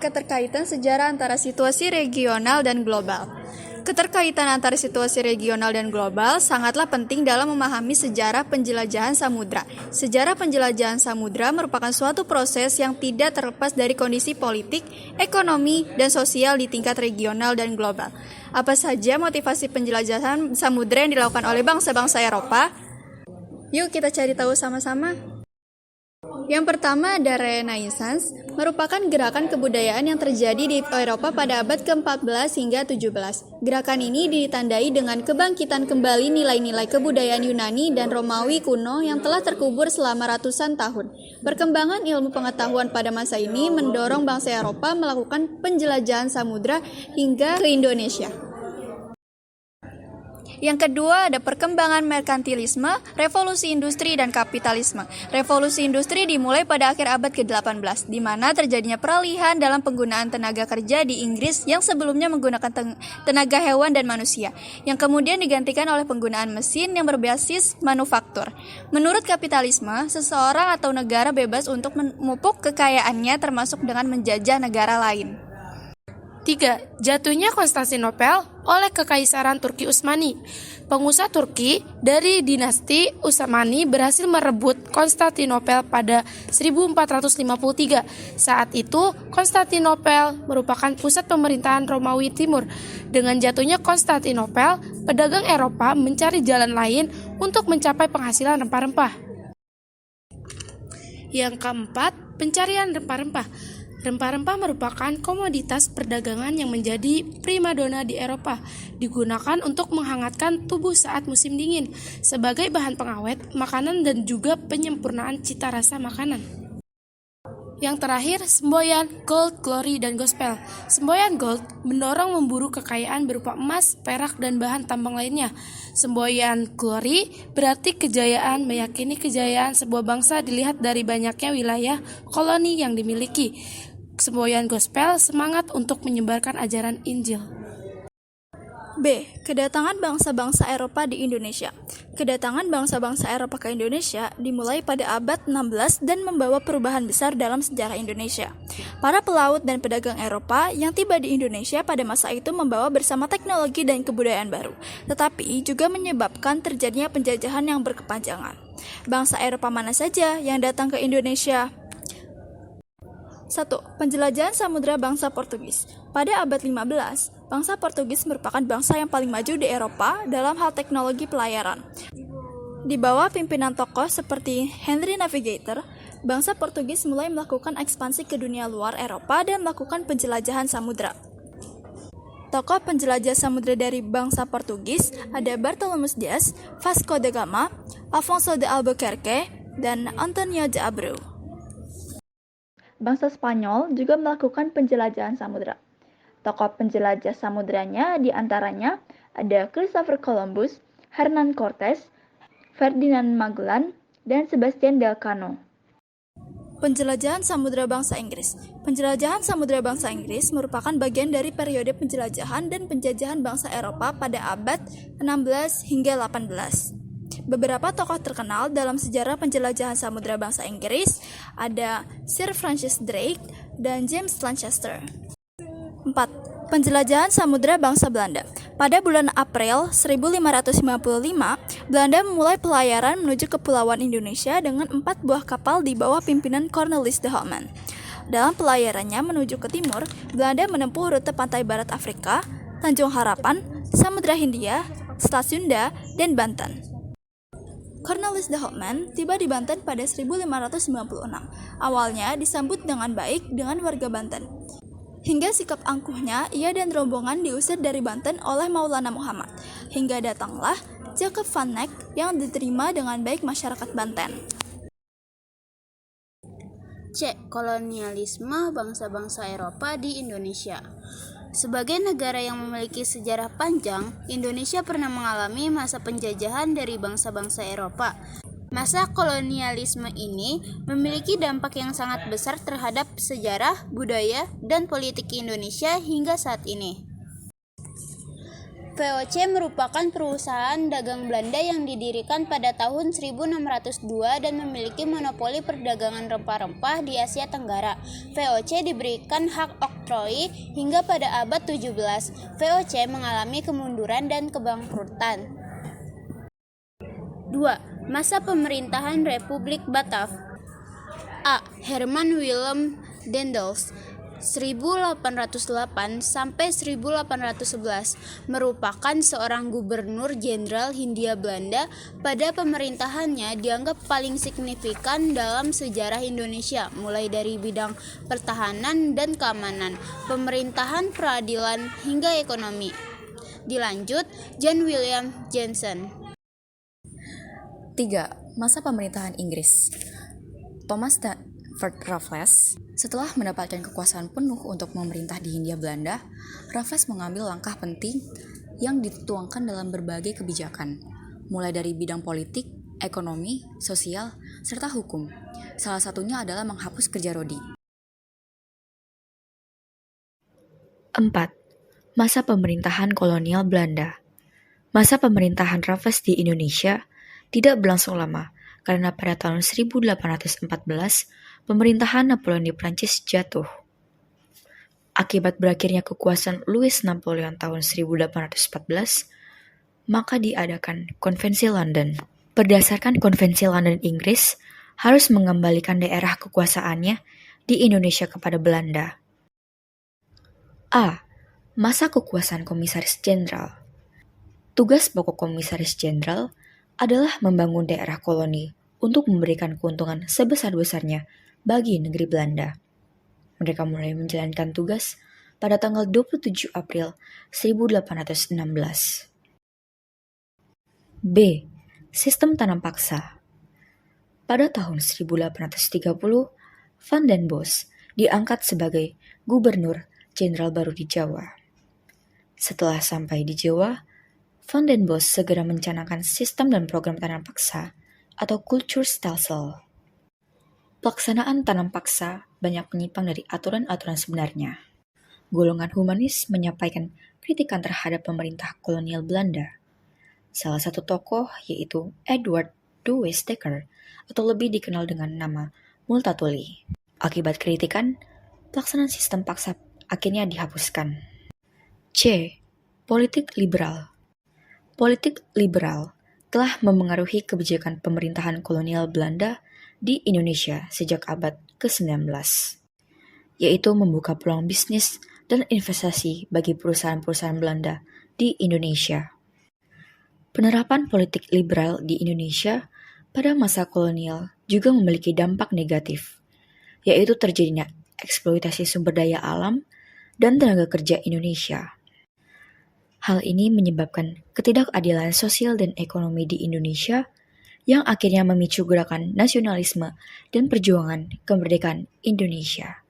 keterkaitan sejarah antara situasi regional dan global. Keterkaitan antara situasi regional dan global sangatlah penting dalam memahami sejarah penjelajahan samudra. Sejarah penjelajahan samudra merupakan suatu proses yang tidak terlepas dari kondisi politik, ekonomi, dan sosial di tingkat regional dan global. Apa saja motivasi penjelajahan samudra yang dilakukan oleh bangsa-bangsa Eropa? Yuk kita cari tahu sama-sama. Yang pertama ada Renaissance, merupakan gerakan kebudayaan yang terjadi di Eropa pada abad ke-14 hingga 17. Gerakan ini ditandai dengan kebangkitan kembali nilai-nilai kebudayaan Yunani dan Romawi kuno yang telah terkubur selama ratusan tahun. Perkembangan ilmu pengetahuan pada masa ini mendorong bangsa Eropa melakukan penjelajahan samudra hingga ke Indonesia. Yang kedua ada perkembangan merkantilisme, revolusi industri dan kapitalisme. Revolusi industri dimulai pada akhir abad ke-18, di mana terjadinya peralihan dalam penggunaan tenaga kerja di Inggris yang sebelumnya menggunakan tenaga hewan dan manusia, yang kemudian digantikan oleh penggunaan mesin yang berbasis manufaktur. Menurut kapitalisme, seseorang atau negara bebas untuk memupuk kekayaannya termasuk dengan menjajah negara lain. 3. Jatuhnya Konstantinopel oleh Kekaisaran Turki Utsmani. Pengusaha Turki dari dinasti Utsmani berhasil merebut Konstantinopel pada 1453. Saat itu, Konstantinopel merupakan pusat pemerintahan Romawi Timur. Dengan jatuhnya Konstantinopel, pedagang Eropa mencari jalan lain untuk mencapai penghasilan rempah-rempah. Yang keempat, pencarian rempah-rempah. Rempah-rempah merupakan komoditas perdagangan yang menjadi primadona di Eropa, digunakan untuk menghangatkan tubuh saat musim dingin, sebagai bahan pengawet makanan dan juga penyempurnaan cita rasa makanan. Yang terakhir, semboyan, gold, glory, dan gospel. Semboyan gold mendorong memburu kekayaan berupa emas, perak, dan bahan tambang lainnya. Semboyan glory berarti kejayaan, meyakini kejayaan sebuah bangsa dilihat dari banyaknya wilayah koloni yang dimiliki. Semboyan gospel semangat untuk menyebarkan ajaran Injil. B. Kedatangan bangsa-bangsa Eropa di Indonesia. Kedatangan bangsa-bangsa Eropa ke Indonesia dimulai pada abad 16 dan membawa perubahan besar dalam sejarah Indonesia. Para pelaut dan pedagang Eropa yang tiba di Indonesia pada masa itu membawa bersama teknologi dan kebudayaan baru, tetapi juga menyebabkan terjadinya penjajahan yang berkepanjangan. Bangsa Eropa mana saja yang datang ke Indonesia? 1. Penjelajahan samudra bangsa Portugis. Pada abad 15, bangsa Portugis merupakan bangsa yang paling maju di Eropa dalam hal teknologi pelayaran. Di bawah pimpinan tokoh seperti Henry Navigator, bangsa Portugis mulai melakukan ekspansi ke dunia luar Eropa dan melakukan penjelajahan samudra. Tokoh penjelajah samudra dari bangsa Portugis ada Bartolomeu Dias, Vasco da Gama, Afonso de Albuquerque, dan Antonio de Abreu. Bangsa Spanyol juga melakukan penjelajahan samudra. Tokoh penjelajah samudranya diantaranya ada Christopher Columbus, Hernan Cortes, Ferdinand Magellan, dan Sebastian Elcano. Penjelajahan samudra bangsa Inggris. Penjelajahan samudra bangsa Inggris merupakan bagian dari periode penjelajahan dan penjajahan bangsa Eropa pada abad 16 hingga 18. Beberapa tokoh terkenal dalam sejarah penjelajahan samudra bangsa Inggris ada Sir Francis Drake dan James Lancaster. 4. Penjelajahan samudra bangsa Belanda. Pada bulan April 1555, Belanda memulai pelayaran menuju Kepulauan Indonesia dengan 4 buah kapal di bawah pimpinan Cornelis de Houtman. Dalam pelayarannya menuju ke timur, Belanda menempuh rute pantai barat Afrika, Tanjung Harapan, Samudra Hindia, Selat Sunda, dan Banten. Cornelis de Houtman tiba di Banten pada 1596. Awalnya disambut dengan baik dengan warga Banten. Hingga sikap angkuhnya, ia dan rombongan diusir dari Banten oleh Maulana Muhammad. Hingga datanglah Jacob van Eyck yang diterima dengan baik masyarakat Banten. C. Kolonialisme bangsa-bangsa Eropa di Indonesia. Sebagai negara yang memiliki sejarah panjang, Indonesia pernah mengalami masa penjajahan dari bangsa-bangsa Eropa. Masa kolonialisme ini memiliki dampak yang sangat besar terhadap sejarah, budaya, dan politik Indonesia hingga saat ini. VOC merupakan perusahaan dagang Belanda yang didirikan pada tahun 1602 dan memiliki monopoli perdagangan rempah-rempah di Asia Tenggara. VOC diberikan hak oktroi hingga pada abad 17. VOC mengalami kemunduran dan kebangkrutan. 2. Masa pemerintahan Republik Batav. A. Herman Willem Daendels 1808 sampai 1811 merupakan seorang gubernur jenderal Hindia Belanda. Pada pemerintahannya dianggap paling signifikan dalam sejarah Indonesia, mulai dari bidang pertahanan dan keamanan, pemerintahan, peradilan, hingga ekonomi. Dilanjut, John William Jensen. 3. Masa pemerintahan Inggris. Thomas Raffles. Setelah mendapatkan kekuasaan penuh untuk memerintah di Hindia Belanda, Raffles mengambil langkah penting yang dituangkan dalam berbagai kebijakan, mulai dari bidang politik, ekonomi, sosial, serta hukum. Salah satunya adalah menghapus kerja rodi. 4. Masa pemerintahan kolonial Belanda. Masa pemerintahan Raffles di Indonesia tidak berlangsung lama, karena pada tahun 1814, pemerintahan Napoleon di Prancis jatuh. Akibat berakhirnya kekuasaan Louis Napoleon tahun 1814, maka diadakan Konvensi London. Berdasarkan Konvensi London Inggris, harus mengembalikan daerah kekuasaannya di Indonesia kepada Belanda. A. Masa kekuasaan Komisaris Jenderal. Tugas pokok Komisaris Jenderal adalah membangun daerah koloni untuk memberikan keuntungan sebesar-besarnya bagi negeri Belanda. Mereka mulai menjalankan tugas pada tanggal 27 April 1816. B. Sistem tanam paksa. Pada tahun 1830, Van den Bosch diangkat sebagai Gubernur Jenderal baru di Jawa. Setelah sampai di Jawa, Van den Bosch segera mencanangkan sistem dan program tanam paksa atau Kulturstelsel. Pelaksanaan tanam paksa banyak menyimpang dari aturan-aturan sebenarnya. Golongan humanis menyampaikan kritikan terhadap pemerintah kolonial Belanda. Salah satu tokoh yaitu Edward de Westdekker atau lebih dikenal dengan nama Multatuli. Akibat kritikan, pelaksanaan sistem paksa akhirnya dihapuskan. C. Politik liberal. Politik liberal telah memengaruhi kebijakan pemerintahan kolonial Belanda di Indonesia sejak abad ke-19, yaitu membuka peluang bisnis dan investasi bagi perusahaan-perusahaan Belanda di Indonesia. Penerapan politik liberal di Indonesia pada masa kolonial juga memiliki dampak negatif, yaitu terjadinya eksploitasi sumber daya alam dan tenaga kerja Indonesia. Hal ini menyebabkan ketidakadilan sosial dan ekonomi di Indonesia yang akhirnya memicu gerakan nasionalisme dan perjuangan kemerdekaan Indonesia.